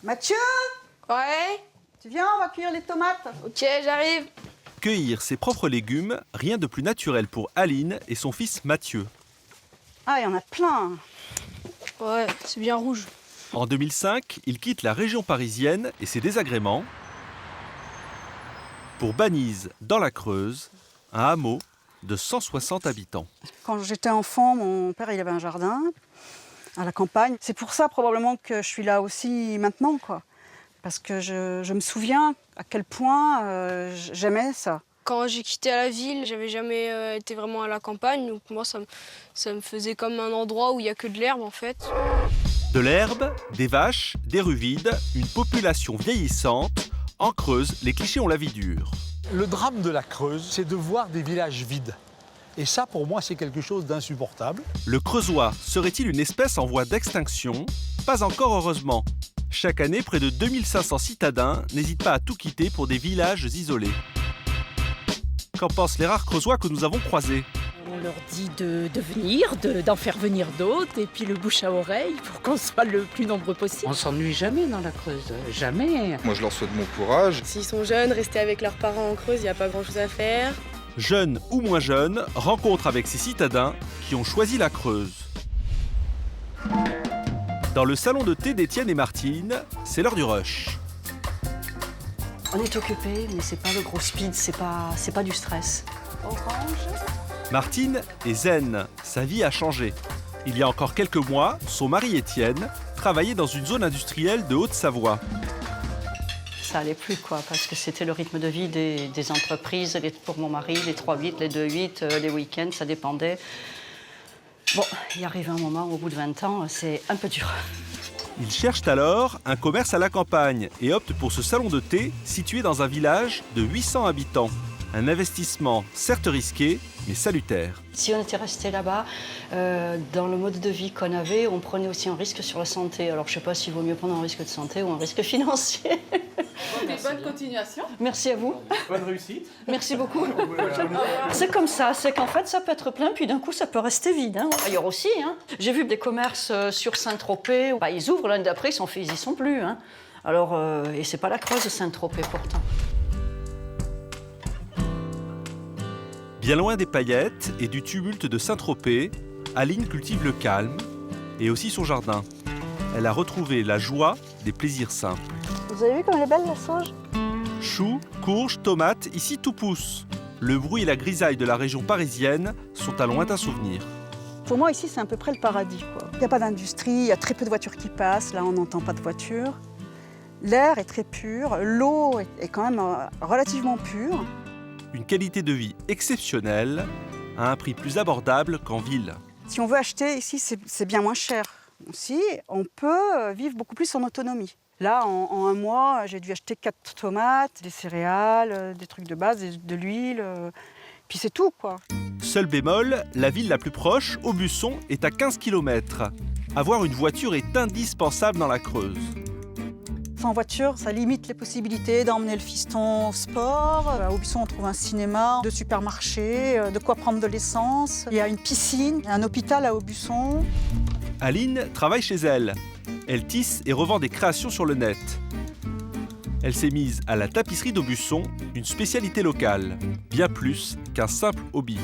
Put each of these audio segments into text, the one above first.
Mathieu, Ouais, tu viens, on va cueillir les tomates. ok, j'arrive. Cueillir ses propres légumes, rien de plus naturel pour Aline et son fils Mathieu. Ah, il y en a plein. Ouais, c'est bien rouge. En 2005, il quitte la région parisienne et ses désagréments pour Banize, dans la Creuse, un hameau de 160 habitants. Quand j'étais enfant, mon père il avait un jardin à la campagne. C'est pour ça probablement que je suis là aussi maintenant, quoi. Parce que je me souviens à quel point j'aimais ça. Quand j'ai quitté la ville, j'avais jamais été vraiment à la campagne, donc moi ça me faisait comme un endroit où il n'y a que de l'herbe en fait. De l'herbe, des vaches, des rues vides, une population vieillissante. En Creuse, les clichés ont la vie dure. Le drame de la Creuse, c'est de voir des villages vides. Et ça, pour moi, c'est quelque chose d'insupportable. Le creusois serait-il une espèce en voie d'extinction? Pas encore, heureusement. Chaque année, près de 2500 citadins n'hésitent pas à tout quitter pour des villages isolés. Qu'en pensent les rares creusois que nous avons croisés? On leur dit de venir, d'en faire venir d'autres, et puis le bouche à oreille pour qu'on soit le plus nombreux possible. On s'ennuie jamais dans la Creuse, jamais. Moi, je leur souhaite bon courage. S'ils sont jeunes, rester avec leurs parents en Creuse, il n'y a pas grand-chose à faire. Jeunes ou moins jeunes, rencontre avec ces citadins qui ont choisi la Creuse. Dans le salon de thé d'Étienne et Martine, c'est l'heure du rush. On est occupé, mais c'est pas le gros speed, c'est pas du stress. Martine est zen, sa vie a changé. Il y a encore quelques mois, son mari Étienne travaillait dans une zone industrielle de Haute-Savoie. Ça allait plus, quoi, parce que c'était le rythme de vie des entreprises. Pour mon mari, les 3-8, les 2-8, les week-ends, ça dépendait. Bon, il arrive un moment, au bout de 20 ans, c'est un peu dur. Ils cherchent alors un commerce à la campagne et optent pour ce salon de thé situé dans un village de 800 habitants. Un investissement certes risqué, mais salutaire. Si on était resté là-bas, dans le mode de vie qu'on avait, on prenait aussi un risque sur la santé. Alors je ne sais pas s'il vaut mieux prendre un risque de santé ou un risque financier. Bonne continuation. Merci à vous. Bonne réussite. Merci beaucoup. C'est comme ça, c'est qu'en fait ça peut être plein, puis d'un coup ça peut rester vide. Hein. Ailleurs aussi, hein. J'ai vu des commerces sur Saint-Tropez, ils ouvrent l'année d'après, ils y sont plus. Hein. Alors, et c'est pas la Creuse Saint-Tropez pourtant. Bien loin des paillettes et du tumulte de Saint-Tropez, Aline cultive le calme et aussi son jardin. Elle a retrouvé la joie des plaisirs simples. Vous avez vu comme elle est belle la sauge? Choux, courges, tomates, ici tout pousse. Le bruit et la grisaille de la région parisienne sont un lointain souvenir. Pour moi ici c'est à peu près le paradis, quoi. Il n'y a pas d'industrie, il y a très peu de voitures qui passent, là on n'entend pas de voitures. L'air est très pur, l'eau est quand même relativement pure. Une qualité de vie exceptionnelle à un prix plus abordable qu'en ville. Si on veut acheter ici, c'est bien moins cher. Aussi, on peut vivre beaucoup plus en autonomie. Là, en un mois, j'ai dû acheter 4 tomates, des céréales, des trucs de base, de l'huile. Puis c'est tout, quoi. Seul bémol, la ville la plus proche, Aubusson, est à 15 km. Avoir une voiture est indispensable dans la Creuse. Sans voiture, ça limite les possibilités d'emmener le fiston au sport. À Aubusson, on trouve un cinéma, de supermarchés, de quoi prendre de l'essence. Il y a une piscine, il y a un hôpital à Aubusson. Aline travaille chez elle. Elle tisse et revend des créations sur le net. Elle s'est mise à la tapisserie d'Aubusson, une spécialité locale, bien plus qu'un simple hobby.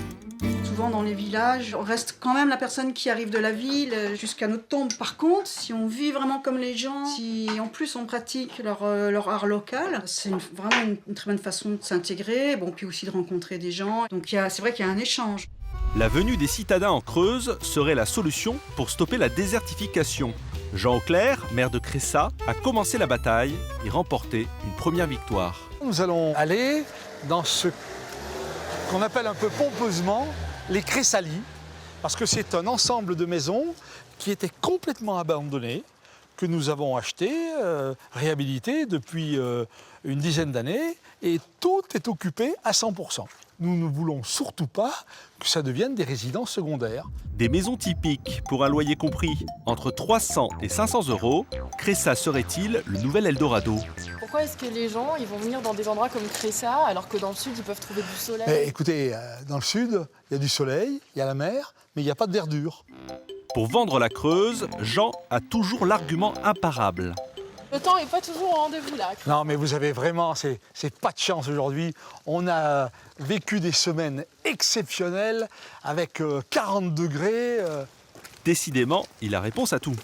Souvent dans les villages, on reste quand même la personne qui arrive de la ville jusqu'à notre tombe. Par contre, si on vit vraiment comme les gens, si en plus on pratique leur art local, c'est vraiment une très bonne façon de s'intégrer, bon, puis aussi de rencontrer des gens. Donc c'est vrai qu'il y a un échange. La venue des citadins en Creuse serait la solution pour stopper la désertification. Jean Auclair, maire de Cressat, a commencé la bataille et remporté une première victoire. Nous allons aller dans ce qu'on appelle un peu pompeusement les Cressalies, parce que c'est un ensemble de maisons qui étaient complètement abandonnées, que nous avons achetées, réhabilitées depuis une dizaine d'années, et tout est occupé à 100%. Nous ne voulons surtout pas que ça devienne des résidences secondaires. Des maisons typiques pour un loyer compris entre 300 et 500 euros, Cressat serait-il le nouvel Eldorado? Pourquoi est-ce que les gens ils vont venir dans des endroits comme Cressat alors que dans le sud ils peuvent trouver du soleil? Écoutez, dans le sud, il y a du soleil, il y a la mer, mais il n'y a pas de verdure. Pour vendre la Creuse, Jean a toujours l'argument imparable. Le temps n'est pas toujours au rendez-vous là. Non, mais vous avez vraiment, c'est pas de chance aujourd'hui. On a vécu des semaines exceptionnelles avec 40 degrés. Décidément, il a réponse à tout.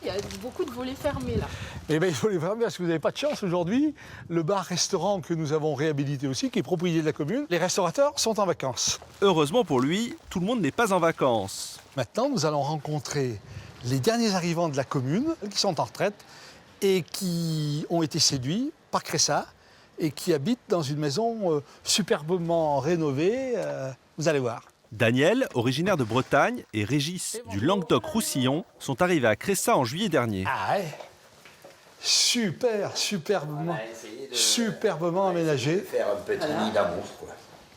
Il y a beaucoup de volets fermés là. Eh bien, il faut les fermer parce que vous n'avez pas de chance aujourd'hui. Le bar-restaurant que nous avons réhabilité aussi, qui est propriété de la commune, les restaurateurs sont en vacances. Heureusement pour lui, tout le monde n'est pas en vacances. Maintenant, nous allons rencontrer les derniers arrivants de la commune qui sont en retraite et qui ont été séduits par Cressa et qui habitent dans une maison superbement rénovée. Vous allez voir. Daniel, originaire de Bretagne, et Régis, du Languedoc-Roussillon, sont arrivés à Cressa en juillet dernier. Ah ouais. Superbement aménagé. Faire un petit nid d'amour, quoi.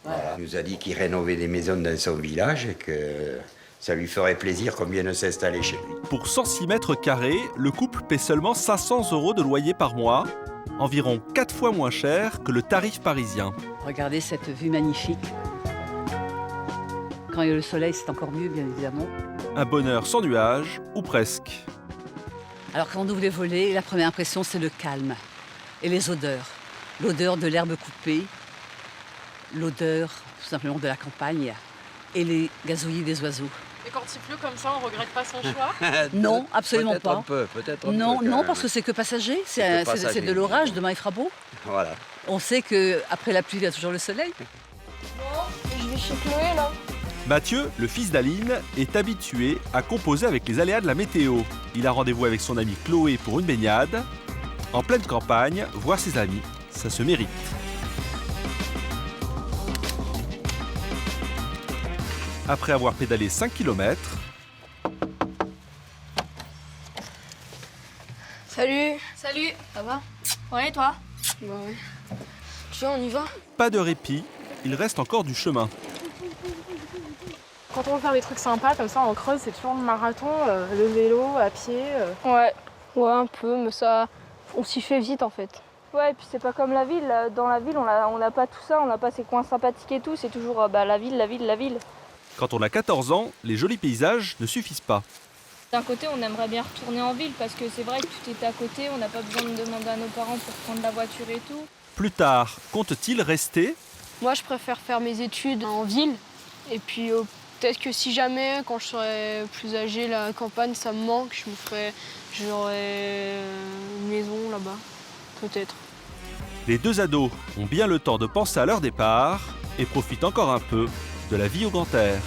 Voilà. Il nous a dit qu'il rénovait des maisons dans son village et que ça lui ferait plaisir qu'on vienne s'installer chez lui. Pour 106 mètres carrés, le couple paie seulement 500 € de loyer par mois, environ 4 fois moins cher que le tarif parisien. Regardez cette vue magnifique. Quand il y a le soleil, c'est encore mieux, bien évidemment. Un bonheur sans nuages, ou presque. Alors quand on ouvre les volets, la première impression, c'est le calme et les odeurs. L'odeur de l'herbe coupée, l'odeur tout simplement de la campagne et les gazouillis des oiseaux. Et quand il pleut comme ça, on regrette pas son choix? Non, absolument pas. Peut-être un Non, peu, non, quand parce même. que c'est que passager. C'est que C'est passager. de l'orage, demain il fera beau. Voilà. On sait qu'après la pluie, il y a toujours le soleil. Je vais chez Chloé là. Mathieu, le fils d'Aline, est habitué à composer avec les aléas de la météo. Il a rendez-vous avec son amie Chloé pour une baignade. En pleine campagne, voir ses amis, ça se mérite. Après avoir pédalé 5 km, Salut. Salut, Ça va? ouais, et toi? Bah ouais. Tu viens, on y va? pas de répit, il reste encore du chemin. Quand on veut faire des trucs sympas comme ça en Creuse, c'est toujours le marathon, le vélo, à pied. Ouais. Ouais, un peu, mais ça, on s'y fait vite en fait. Ouais, et puis c'est pas comme la ville. Dans la ville, on n'a pas tout ça, on n'a pas ces coins sympathiques et tout. C'est toujours la ville, la ville, la ville. Quand on a 14 ans, les jolis paysages ne suffisent pas. D'un côté, on aimerait bien retourner en ville parce que c'est vrai que tout est à côté. On n'a pas besoin de demander à nos parents pour prendre la voiture et tout. Plus tard, compte-t-il rester? Moi, je préfère faire mes études en ville. Et puis, peut-être que si jamais, quand je serai plus âgée, la campagne, ça me manque, j'aurai une maison là-bas. Peut-être. Les deux ados ont bien le temps de penser à leur départ et profitent encore un peu de la vie au grand air.